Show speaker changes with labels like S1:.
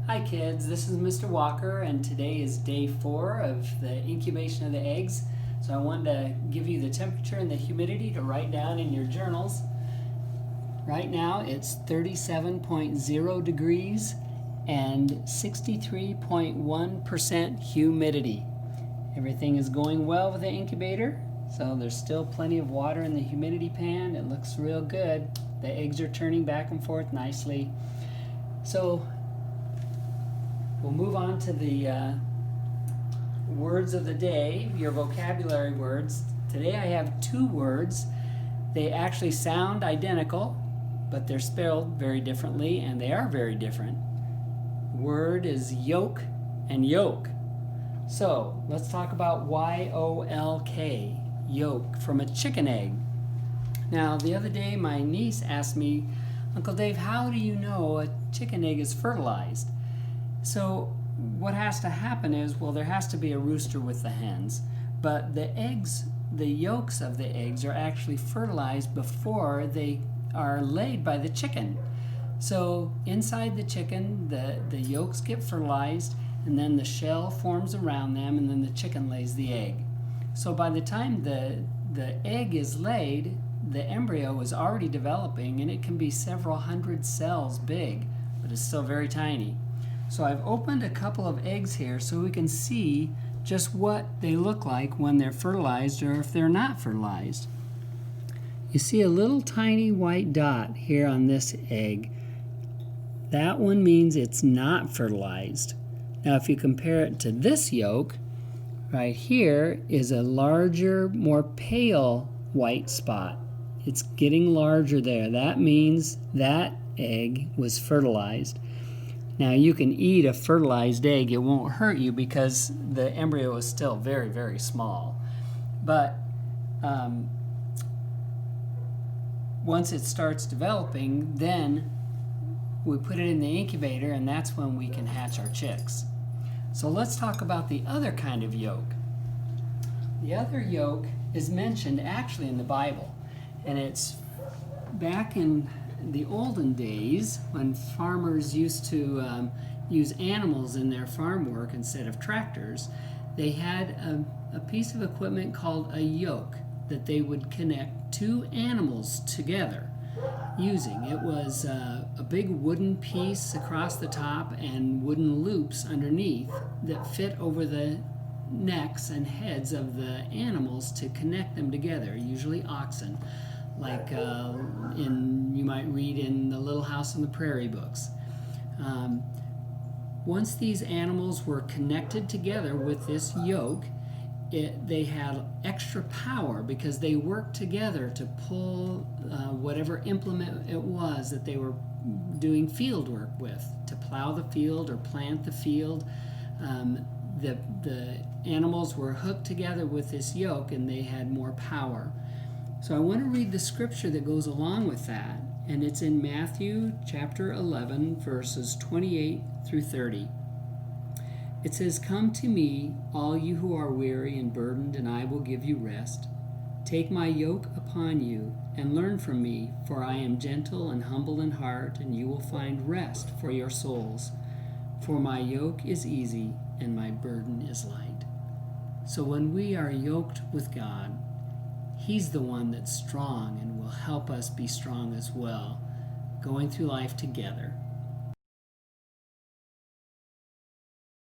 S1: Hi kids, this is Mr. Walker and today is day 4 of the incubation of the eggs. So I wanted to give you the temperature and the humidity to write down in your journals. Right now it's 37.0 degrees and 63.1% humidity. Everything is going well with the incubator, so there's still plenty of water in the humidity pan. It looks real good. The eggs are turning back and forth nicely. So we'll move on to the words of the day, your vocabulary words. Today I have 2 words. They actually sound identical, but they're spelled very differently, and they are very different. The word is yoke and yoke. So let's talk about Y-O-L-K, yolk, from a chicken egg. Now the other day my niece asked me, Uncle Dave, how do you know a chicken egg is fertilized? So what has to happen is, well, there has to be a rooster with the hens, but the eggs, the yolks of the eggs are actually fertilized before they are laid by the chicken. So inside the chicken, the yolks get fertilized, and then the shell forms around them, and then the chicken lays the egg. So by the time the egg is laid, the embryo is already developing, and it can be several hundred cells big, but it's still very tiny. So I've opened a couple of eggs here so we can see just what they look like when they're fertilized or if they're not fertilized. You see a little tiny white dot here on this egg. That one means it's not fertilized. Now if you compare it to this yolk, right here is a larger, more pale white spot. It's getting larger there. That means that egg was fertilized. Now you can eat a fertilized egg. It won't hurt you because the embryo is still very, very small. But once it starts developing, then we put it in the incubator, and that's when we can hatch our chicks. So let's talk about the other kind of yolk. The other yolk is mentioned actually in the Bible, and it's back in the olden days when farmers used to use animals in their farm work instead of tractors. They had a piece of equipment called a yoke that they would connect 2 animals together using. It was a big wooden piece across the top and wooden loops underneath that fit over the necks and heads of the animals to connect them together, usually oxen, like you might read in the Little House on the Prairie books. Once these animals were connected together with this yoke, they had extra power because they worked together to pull whatever implement it was that they were doing field work with, to plow the field or plant the field. The animals were hooked together with this yoke, and they had more power. So I want to read the scripture that goes along with that, and it's in Matthew chapter 11, verses 28 through 30. It says, "Come to me, all you who are weary and burdened, and I will give you rest. Take my yoke upon you and learn from me, for I am gentle and humble in heart, and you will find rest for your souls. For my yoke is easy and my burden is light." So when we are yoked with God, He's the one that's strong and will help us be strong as well, going through life together.